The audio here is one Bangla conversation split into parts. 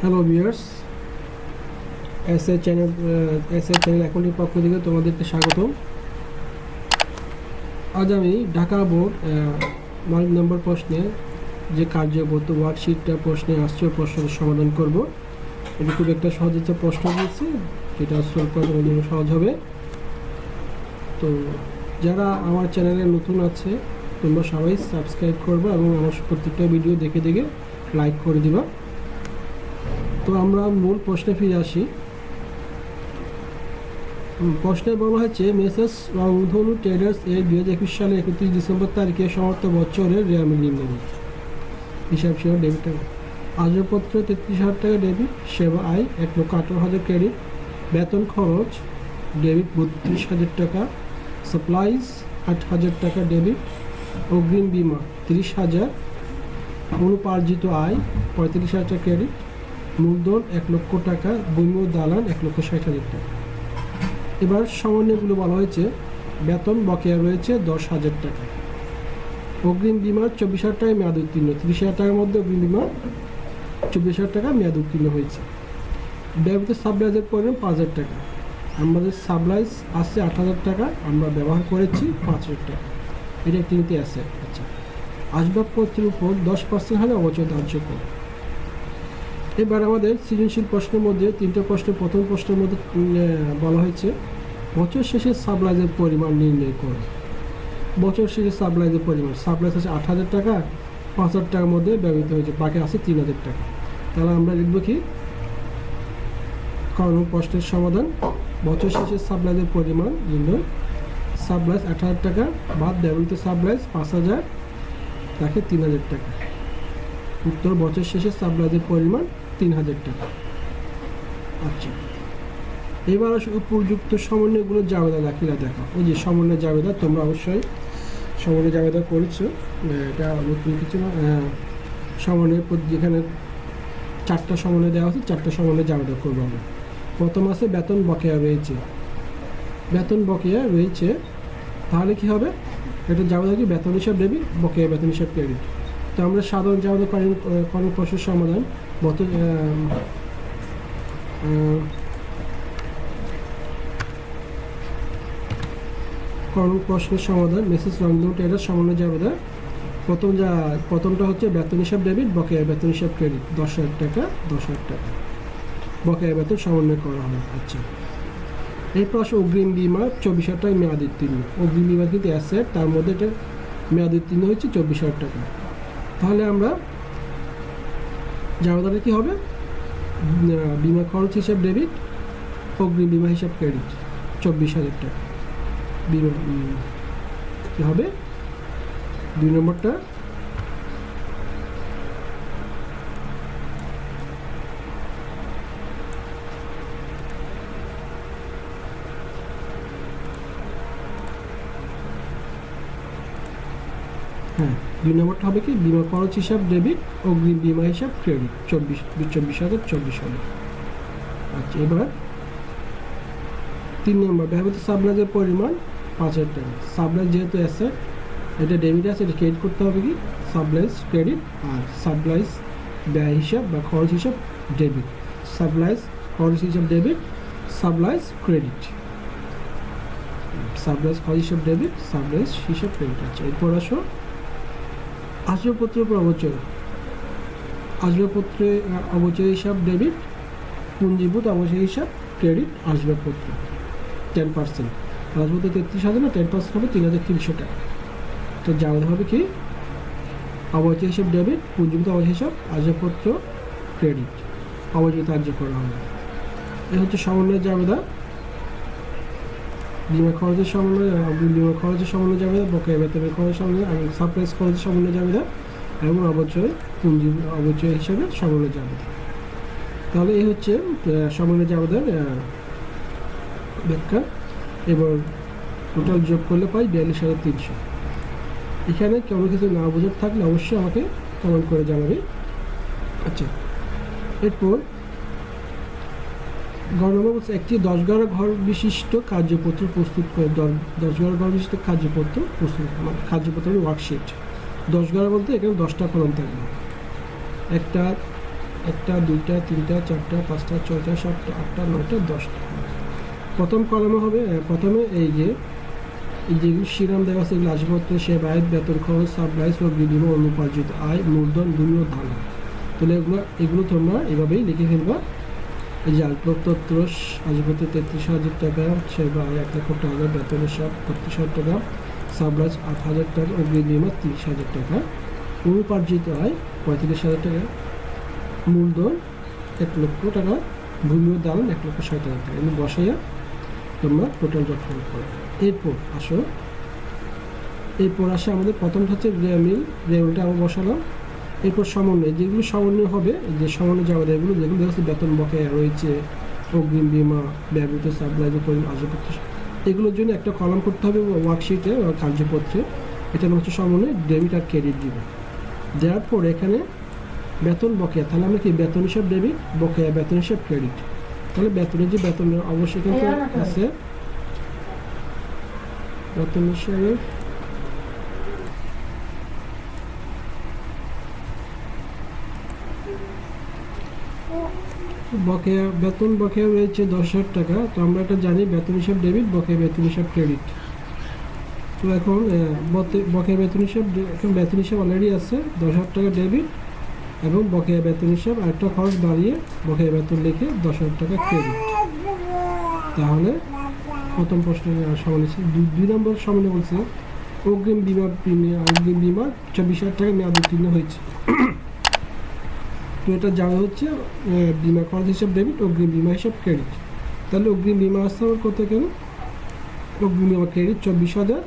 Hello viewers, S A channel অ্যাকাউন্টের পক্ষ থেকে তোমাদেরকে স্বাগত। আজ আমি ঢাকা বোর্ড 9 নম্বর প্রশ্নে যে কার্যপত্র ওয়ার্কশিটটা প্রশ্নে আসছে প্রশ্নের সমাধান করব। এটি খুব একটা সহজ একটা প্রশ্ন দিয়েছে, যেটা সলভ করা তোমাদের জন্য সহজ হবে। তো যারা আমার চ্যানেলে নতুন আছে তোমরা সবাই সাবস্ক্রাইব করবে এবং আমার প্রত্যেকটা ভিডিও দেখে দেখে লাইক করে দিবা। তো আমরা মূল প্রশ্নে ফিরে আসি। প্রশ্নে বলা হয়েছে মেসেস রংধনু ট্রেডার্স এর 2021 সালের 31 ডিসেম্বর তারিখে সমস্ত বছরের রেয়ামিল নিম্নলিখিত হিসাব ছিল ডেবিট আসবাবপত্র 33,000 টাকা ডেবিট, সেবা আয় 1,18,000 ক্রেডিট, বেতন খরচ ডেবিট 32,000 টাকা, সাপ্লাইজ 8,000 টাকা ডেবিট, অগ্রিম বিমা 30,000, অনুপার্জিত আয় 35,000 টাকা ক্রেডিট, মূলধন 1,00,000 টাকা, বৈম দালান 1,60,000 টাকা। এবার সমন্বয়গুলো বলা হয়েছে বেতন বকেয়া রয়েছে 10,000 টাকা, অগ্রিম বিমা 24,000 টাকায় মেয়াদ উত্তীর্ণ, 30,000 টাকার মধ্যে অগ্রিম বিমা 24,000 টাকা মেয়াদ উত্তীর্ণ হয়েছে। ব্যবহৃত সাপ্লাইজের পরিমাণ 5,000 টাকা, আমাদের সাপ্লাইজ আছে 8,000 টাকা, আমরা ব্যবহার করেছি 5,000 টাকা। এটা একটি নীতি আছে। আচ্ছা, আসবাবপত্রের উপর 10% হারে অবচয় ধার্য করে। এবার আমাদের সৃজনশীল প্রশ্নের মধ্যে তিনটে প্রশ্ন, প্রথম প্রশ্নের মধ্যে বলা হয়েছে বছর শেষে সাপ্লাইজের পরিমাণ নির্ণয় করো। বছর শেষে সাপ্লাইজের পরিমাণ, সাপ্লাইজ আছে 8,000 টাকা, 5,000 টাকার মধ্যে ব্যবহৃত হয়েছে, বাকি আছে 3,000 টাকা। তাহলে আমরা লিখব কি কারণ প্রশ্নের সমাধান, বছর শেষে সাপ্লাইজের পরিমাণ নির্ণয়, সাপ্লাইজ 8,000 টাকা বাদ ব্যবহৃত সাপ্লাইজ 5,000 তাকে 3,000 টাকা। উত্তর বছর শেষে সাপ্লাইজের পরিমাণ 3,000 টাকা। আচ্ছা, এবার উপযুক্ত সমন্বয়গুলো জাবেদা দাখিলা দেখা। ওই যে সমন্বয় জাবেদা, তোমরা অবশ্যই সমন্বয় জাবেদা করেছো, এটা নতুন কিছু না। সমন্বয় যেখানে 4টা সমন্বয় দেওয়া আছে, 4টা সমন্বয় জাবেদা করবো আমরা। প্রথম আছে বেতন বকেয়া রয়েছে, বেতন বকেয়া রয়েছে, তাহলে কি হবে? এটা জাবেদা কি বেতন হিসাব ডেবিট, বকেয়া বেতন হিসাব ক্রেডিট। তো আমরা সাধারণ জাবেদা করেন প্রশ্নের সমাধান করণ প্রশ্নের সমাধান মেসেজ রংধনু ট্রেডার্স সমন্বয় জাবেদা। প্রথমটা হচ্ছে বেতন হিসাব ডেবিট, বকেয়া বেতন হিসাব ক্রেডিট, 10,000 টাকা 10,000 টাকা বকেয়া বেতন সমন্বয় করা হয়। আচ্ছা, এরপর আসে অগ্রিম বিমা 24,000 টাকা মেয়াদ উত্তীর্ণ। অগ্রিম বিমা কিন্তু অ্যাসেট, তার মধ্যে এটা মেয়াদ উত্তীর্ণ হচ্ছে 24,000 টাকা। তাহলে আমরা জাবেদাটা কি হবে? বিমা খরচ হিসাব ডেবিট, অগ্রিম বিমা হিসাব ক্রেডিট 24,000 টাকা। বিমা কী হবে? 2 নম্বরটা হ্যাঁ, 2 নম্বরটা হবে কি বিমা খরচ হিসাব ডেবিট, অগ্রিম বিমা হিসাব ক্রেডিট 24,000। আচ্ছা, এবার 3 নম্বর ব্যবহৃত সাপ্লাইজের পরিমাণ 5,000 টাকা। সাপ্লাইজ যেহেতু অ্যাসেট, এটা ডেবিট আছে, এটা ক্রেডিট করতে হবে কি সাপ্লাইজ ক্রেডিট, আর সাপ্লাইজ ব্যয় হিসাব বা খরচ হিসাব ডেবিট, সাপ্লাইজ খরচ হিসাব ডেবিট, সাপ্লাইজ ক্রেডিট, সাপ্লাইজ খরচ হিসাব ডেবিট, সাপ্লাইজ হিসাব ক্রেডিট। আচ্ছা, এরপর আসো আসবাবপত্রের উপর অবচয়। আসবাবপত্রে অবচয় হিসাব ডেবিট, পুঞ্জীভূত অবচয় হিসাব ক্রেডিট, আসবাবপত্র 10%। আসবাবপত্র 33,000 না, 10% হবে 3,300 টাকা। তো জাবেদা হবে কি অবচয় হিসাব ডেবিট, পুঞ্জীভূত অবচয় হিসাব, আসবাবপত্র ক্রেডিট, অবচয় ধার্য করা হবে। এই হচ্ছে সমন্বয় জাবেদা। বিমা খরচের সমন্বয়, বিমা খরচের সমন্বয় জাবেদা, বকেয়া বেতনের খরচ সমন্বয়, সাপ্লাইজ খরচের সমন্বয় জাবেদা এবং অবচয় পুঞ্জি অবচয় হিসাবে সমন্বয় জাবেদা। তাহলে এই হচ্ছে সমন্বয় জাবেদার ব্যাখ্যা। এবার টোটাল যোগ করলে পাই 42,300। এখানে কোনো কিছু না বোঝার থাকলে অবশ্যই আমাকে কমেন্ট করে জানাবে। আচ্ছা, এরপর গণব্যবস্থা একটি 10 ঘর বিশিষ্ট কার্যপত্র প্রস্তুত করে। 10 ঘর বিশিষ্ট কার্যপত্র প্রস্তুত, কার্যপত্র ওয়ার্কশিট। 10 বলতে এখানে 10টা কলম থাকবে, একটা একটা, দুইটা, তিনটা, চারটা, পাঁচটা, ছয়টা, সাতটা, আটটা, নয়টা, 10টা। প্রথম কলমে হবে প্রথমে এই যে যেগুলো শিরোনাম দেওয়া আছে এগুলো আসবাবপত্র, সেবা, আয়, বেতন, খরচ, সাপ্লাইস ও বিনিময় অনুপার্জিত আয়, মূলধন, ভূমি ও ধান। তাহলে এগুলো তোমরা এভাবেই লিখে ফেলবা। এই যে আসবাবপত্র আসবাবপত্র 33,000 টাকা, সেবা আয় 1,00,000 টাকা, বেতন হিসাব 32,000 টাকা, সাপ্লাইস 8,000 টাকা, অগ্রিম বিনিময় 30,000 টাকা, অনুপার্জিত আয় 35,000 টাকা, মূলধন 1,00,000 টাকা, ভূমি ও দালান 1,60,000 টাকা। এগুলো বসাইয়া তোমরা টোটাল যখন করো। এরপর আসে আমাদের প্রথমটা হচ্ছে রেমিলটা আমরা বসালাম। এরপর সমন্বয়, যেগুলো সমন্বয় হবে, যে সমন্বয় যাওয়া এগুলো যেগুলো দেখছি বেতন বকেয়া রয়েছে, অগ্রিম বিমা, ব্যবহৃত সাপ্লাই আসবাবপত্র, এগুলোর জন্য একটা কলাম করতে হবে ওয়ার্কশিটে বা কার্যপত্রে। এটা হচ্ছে সমন্বয় ডেবিট আর ক্রেডিট দিবে। দেওয়ার পর এখানে বেতন বকেয়া, তাহলে আমরা কি বেতন হিসাব ডেবিট, বকেয়া বেতন হিসাব ক্রেডিট। তাহলে বেতনের যে বেতন অবশ্যই কিন্তু আছে, বেতন হিসাবে বকেয়া বেতন বকেয়া রয়েছে 10,000 টাকা। তো আমরা এটা জানি বেতন হিসাব ডেবিট, বকেয়া বেতন হিসাব ক্রেডিট। তো এখন বকেয়া বেতন হিসাব, এখন বেতন হিসাব অলরেডি আছে 10,000 টাকা ডেবিট, এবং বকেয়া বেতন হিসাব আরেকটা খরচ বাড়িয়ে বকেয়া বেতন লিখে 10,000 টাকা ক্রেডিট। তাহলে প্রথম প্রশ্নের সমান হচ্ছে 2 নম্বর সমানে বলছে অগ্রিম বিমা প্রিমিয়াম, অগ্রিম বিমা 24,000 টাকা মেয়াদ উত্তীর্ণ হয়েছে। তো এটা যাওয়া হচ্ছে বিমা খরচ হিসাব ডেবিট, অগ্রিম বিমা হিসাব ক্রেডিট। তাহলে অগ্রিম বিমা আসতে আমার কত কেন, অগ্রিম বিমা ক্রেডিট 24,000,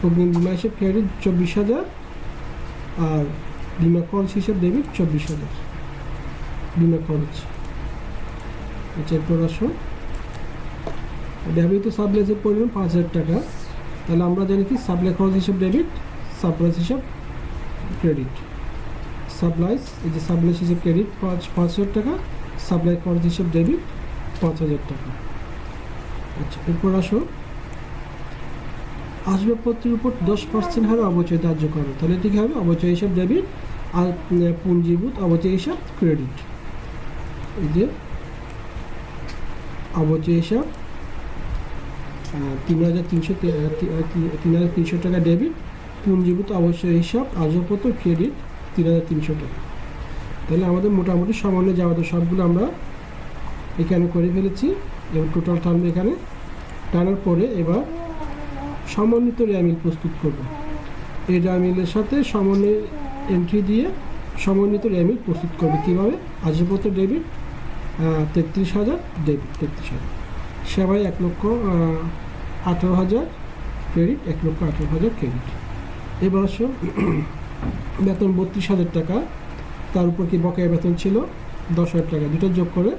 অগ্রিম বিমা হিসাব ক্রেডিট 24,000, আর বিমা খরচ হিসাব ডেবিট 24,000 বিমা খরচ। আচ্ছা, এরপর আসো ব্যবহৃত সাপ্লাইসের পরিমাণ 5,000 টাকা। তাহলে আমরা জানি কি সাপ্লাই খরচ হিসাব ডেবিট, সাপ্লাইস হিসাব ক্রেডিট। সাপ্লাইস, এই যে সাপ্লাইস হিসাব ক্রেডিট 5,000 টাকা, সাপ্লাই খরচ হিসাব ডেবিট 5,000 টাকা। আচ্ছা, এরপর আসো আসবাবপত্রের উপর 10% হারে অবচয় ধার্য করো। তাহলে এটি হবে অবচয় হিসাব ডেবিট, আর পুঞ্জীভূত অবচয় হিসাব ক্রেডিট। এই যে অবচয় হিসাব 3,300 টাকা ডেবিট, পুঞ্জীভূত অবচয় হিসাব আসবাবপত্র ক্রেডিট 3,300 টাকা। তাহলে আমাদের মোটামুটি সামান্য যাওয়া তো সবগুলো আমরা এখানে করে ফেলেছি, এবং টোটাল টানবে এখানে। টানার পরে এবার সমন্বিত র্যামিল প্রস্তুত করব। এই র্যামিলের সাথে সমন্বয় এন্ট্রি দিয়ে সমন্বিত র্যামিল প্রস্তুত করবে। কীভাবে? আসবাবপত্র ডেবিট 33,000 ডেবিট 33,000, সেবায় 1,18,000 ক্রেডিট 1,18,000 ক্রেডিট। এবার আসো বেতন 32,000 টাকা, তার উপর কি বকেয়া বেতন ছিল 10,000 টাকা, দুটো যোগ করে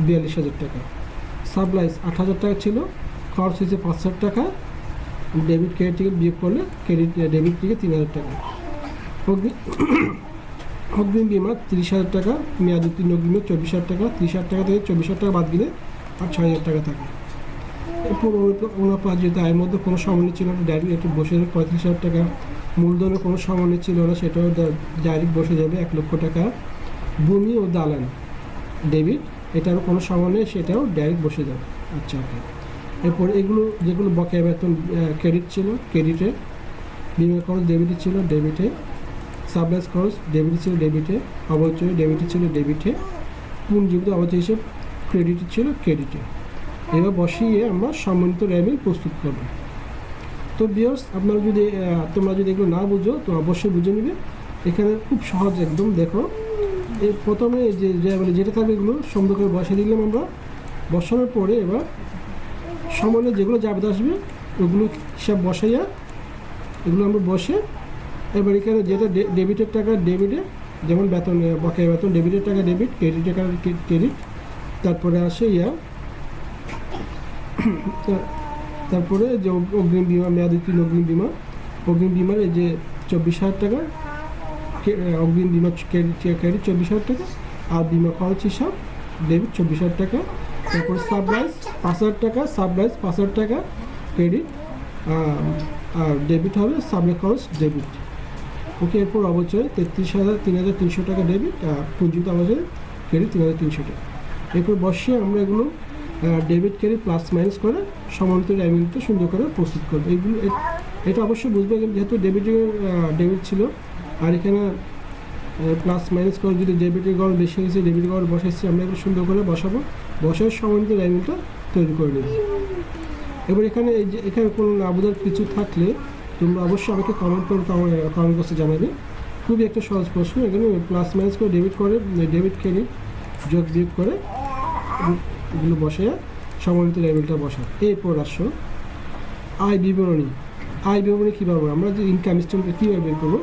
42,000 টাকা। সাপ্লাইস 8,000 টাকা ছিল, খরচ হয়েছে 5,000 টাকা, ডেবিট ক্রেডিট থেকে বিয়োগ করলে ক্রেডিট ডেবিট থেকে 3,000 টাকা। অগ্রিম বিমা 30,000 টাকা, মেয়াদ উত্তীর্ণ অগ্রিম 24,000 টাকা, 30,000 টাকা থেকে 24,000 টাকা বাদ দিলে আর 6,000 টাকা থাকে। এরপর অনুপার্জিত আয়ের মধ্যে কোনো সমন্বয় ছিল না, ডাইরেক্ট একটু বসে যাবে 35,000 টাকা। মূলধনের কোনো সমন্বয় ছিল না, সেটাও ডাইরেক্ট বসে যাবে 1,00,000 টাকা। ভূমি ও দালান ডেবিট, এটারও কোনো সমন্বয়, সেটাও ডাইরেক্ট বসে যাবে। আচ্ছা, ওকে। এরপর এগুলো যেগুলো বকেয়া বেতন ক্রেডিট ছিল, ক্রেডিটে, বিমা খরচ ডেবিটে ছিল, ডেবিটে, সাপ্লাইস খরচ ডেবিটে ছিল, ডেবিটে, অবচয় ডেবিটে ছিল, ডেবিটে, পুঞ্জীভূত অবচয় হিসেব ক্রেডিটে ছিল, ক্রেডিটে। এবার বসিয়ে আমরা সমন্বিত র্যামিল প্রস্তুত করব। তো ভিউয়ার্স, আপনারা যদি তোমরা যদি এগুলো না বুঝো তো অবশ্যই বুঝে নেবে। এখানে খুব সহজ একদম। দেখো, এই প্রথমে যে র্যামিল যেটা থাকবে এগুলো সুন্দর করে বসিয়ে দিলাম আমরা। বসানোর পরে এবার সমন্বয়ে যেগুলো জাবেদ আসবে ওগুলো হিসাব বসাইয়া এগুলো আমরা বসে, এবার এখানে যেটা ডেবিটের টাকা ডেবিটে, যেমন বেতন বকেয়া বেতন ডেবিটের টাকা ডেবিট, ক্রেডিটের টাকা ক্রেডিট। তারপরে আসে তারপরে যে অগ্রিম বিমা, মেয়াদ উত্তীর্ণ অগ্রিম বিমা, অগ্রিম বিমার এই যে 24,000 টাকা অগ্রিম বিমা ক্রেডিট 24,000 টাকা, আর বিমা খরচ হিসাব ডেবিট 24,000 টাকা। তারপরে সাপ্লাইস 5,000 টাকা, সাপ্লাইস 5,000 টাকা ক্রেডিট, আর ডেবিট হবে সাপ্লাই খরচ ডেবিট। ওকে। এরপর অবচয় 33,300 টাকা ডেবিট আর পুঞ্জিত অবচয় ক্রেডিট 3,300 টাকা। এরপর বসিয়ে আমরা এগুলো ডেবিট ক্রেডিট প্লাস মাইনাস করে সমান্তর র্যামিংটা সুন্দর করে প্রস্তুত করবো। এইগুলো এটা অবশ্যই বুঝবে, যেহেতু ডেবিট ছিল আর এখানে প্লাস মাইনাস করে যদি ডেবিটের গড় বেশি হয়েছে, ডেবিট গড় বসাইছি, আমরা এগুলো সুন্দর করে বসাবো, বসার সমান্তর র্যামিংটা তৈরি করে নেব। এবার এখানে কোনো না বোঝার কিছু থাকলে তোমরা অবশ্যই আমাকে কমেন্ট বক্সে জানাবে। খুবই একটা সহজ প্রশ্ন। এখানে প্লাস মাইনাস করে ডেবিট ক্রেডিট যোগ বিয়োগ করে এগুলো বসে সমান্তর র্যামিংটা বসা। এরপর আসো আয় বিবরণী। আয় বিবরণী কীভাবে আমরা যে ইনকাম স্টেটমেন্ট কীভাবে বের করবো,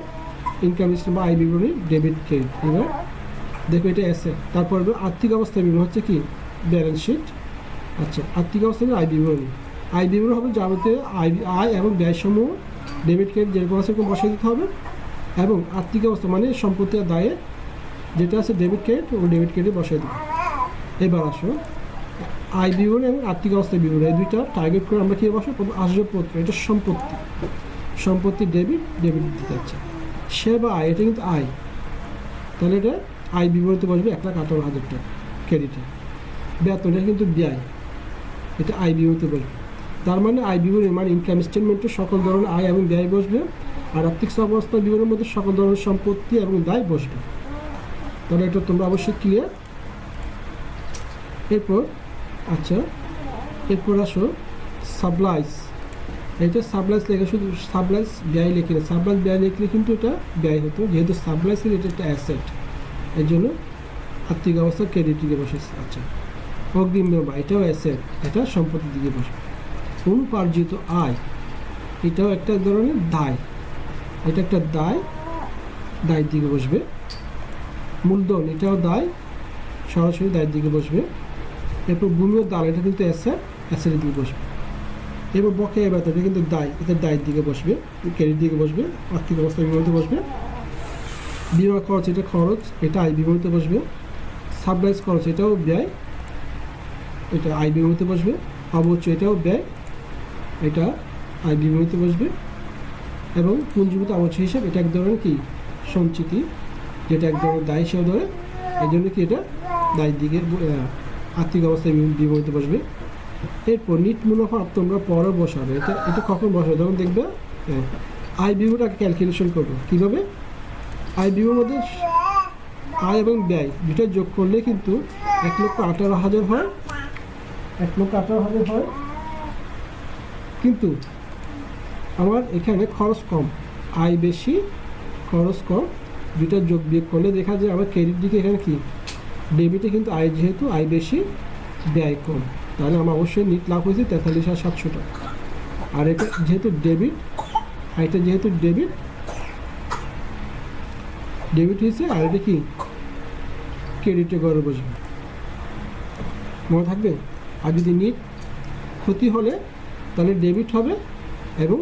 ইনকাম স্টেটমেন্ট বা আয় বিবরণী ডেবিট ক্রেডিট। এবার দেখো এটা অ্যাসেট, তারপর আর্থিক অবস্থা বিবরণ হচ্ছে কি ব্যালেন্স শিট। আচ্ছা, আর্থিক অবস্থা আয় বিবরণী। আয় বিবরণ হবে যাবতীয় আয় এবং ব্যয়সমূহ ডেবিট ক্রেডিট যেরকম আছে এরকম বসিয়ে দিতে হবে, এবং আর্থিক অবস্থা মানে সম্পত্তি আর দায়ে যেটা আছে ডেবিট ক্রেডিট ও ডেবিট ক্রেডিট বসিয়ে দেবে। এবার আসো আয় বিবরণ এবং আর্থিক অবস্থা বিবরণ, এই দুইটা টার্গেট করে আমরা কী বসাবো, আসবাবপত্র, এটা সম্পত্তি ডেবিট দিতে যাচ্ছে। সেবা আয়, এটা কিন্তু আয়, তাহলে এটা আয় বিবরণীতে বসবে 1,18,000 টাকা ক্রেডিটে। বেতন, এটা কিন্তু ব্যয়, এটা আয় বিবরণীতে বসবে। তার মানে আয় বিবরণী মানে ইনকাম স্টেটমেন্টে সকল ধরনের আয় এবং ব্যয় বসবে, আর আর্থিক অবস্থা বিবরণের মধ্যে সকল ধরনের সম্পত্তি এবং দায় বসবে। তাহলে এটা তোমরা অবশ্যই ক্লিয়ার। এরপর আসো সাপ্লাইজ। এটা সাপ্লাইজ লেখা, শুধু সাপ্লাইজ ব্যয় লিখে না, সাপ্লাইজ ব্যয় লিখলে কিন্তু এটা ব্যয় হতো, যেহেতু সাপ্লাইজ এটা একটা অ্যাসেট, এই জন্য আর্থিক অবস্থা ক্রেডিট দিকে বসেছে। আচ্ছা, অগ্রিম জমা, এটাও অ্যাসেট, এটা সম্পত্তির দিকে বসবে। অনুপার্জিত আয়, এটাও একটা ধরনের দায়, এটা একটা দায়ের দিকে বসবে। মূলধন, এটাও দায়, সরাসরি দায়ের দিকে বসবে। এরপর ভূমি ও দাল, এটা কিন্তু অ্যাসেটের দিকে বসবে। এরপর বকেয়া বেতন, এটা কিন্তু দায়, এটা দায়ের দিকে বসবে, ক্রেডিট দিকে বসবে, আর্থিক অবস্থা বিবরণীতে বসবে। বিমা খরচ, এটা খরচ, এটা আয় বিবরণীতে বসবে। সাপ্লাইজ খরচ, এটাও ব্যয়, এটা আয় বিবরণীতে বসবে। অবচয়, এটাও ব্যয়, এটা আয় বিবরণীতে বসবে। এবং পুঞ্জীভূত অবচয় হিসাব, এটা এক ধরনের কি সঞ্চিতি, যেটা এক ধরনের দায় হিসাবে ধরে, এই জন্য কি এটা দায়ের দিকে আর্থিক অবস্থা বিবরণীতে বসবে। এরপর নিট মুনাফা তোমরা পরে বসাবে, এটা কখন বসাবে, যখন দেখবে আয় বিবরণটাকে ক্যালকুলেশন করবো কীভাবে। আয় বিবরণের মধ্যে আয় এবং ব্যয় দুটো যোগ করলে কিন্তু 1,18,000 হয়, 1,18,000 হয়। কিন্তু আমার এখানে খরচ কম, আয় বেশি খরচ কম, দুটো যোগ বিয়োগ করলে দেখা যায় আমার ক্রেডিট দিকে এখানে কি ডেবিটে কিন্তু আয়, যেহেতু আয় বেশি ব্যয় কম, তাহলে আমার অবশ্যই নিট লাভ হয়েছে 43,700 টাকা। আর এটা যেহেতু ডেবিট, আয়টা যেহেতু ডেবিট হয়েছে, আর এটা কি ক্রেডিটে ঘরে বসবে, মনে থাকবে। আর যদি নিট ক্ষতি হলে তাহলে ডেবিট হবে এবং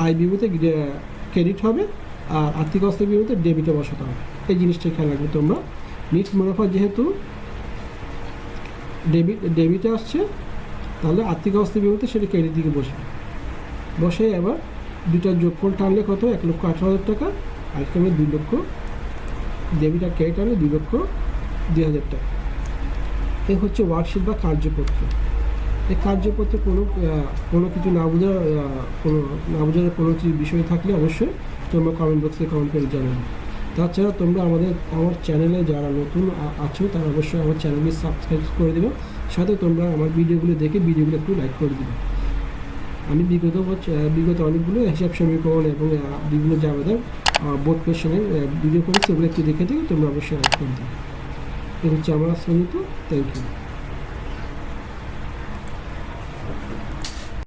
আয় বিবৃতিতে ক্রেডিট হবে, আর আর্থিক অবস্থা বিবৃতিতে ডেবিটে বসাতে হবে। এই জিনিসটা খেয়াল রাখবে তোমরা। নিট মুনাফা যেহেতু ডেবিটে আসছে, তাহলে আর্থিক অবস্থা বিবৃতিতে সেটা ক্রেডিট দিকে বসে আবার দুটার যোগফল টানলে কত, 1,18,000 টাকা, আর এখানে 2 লক্ষ, ডেবিট আর ক্রেডিট টানলে 2,02,000 টাকা। এই হচ্ছে ওয়ার্কশিট বা কার্যপত্র। এই কার্যপত্রে কোনো কিছু না বোঝার কোনো কিছু বিষয় থাকলে অবশ্যই তোমরা কমেন্ট বক্সে কমেন্ট করে জানাবে। তাছাড়া তোমরা আমার চ্যানেলে যারা নতুন আছো তারা অবশ্যই আমার চ্যানেলটি সাবস্ক্রাইব করে দেবে, সাথে তোমরা আমার ভিডিওগুলো দেখে ভিডিওগুলো একটু লাইক করে দেবে। আমি বিগত অনেকগুলো হিসাব সমীকরণ এবং বিভিন্ন জাবেদার বোর্ড কোয়েশনের ভিডিও করেছি, সেগুলো একটু দেখে দিই, তোমরা অবশ্যই লাইক করে দেবে। এ হচ্ছে আমার আজকের মতো। Thank you.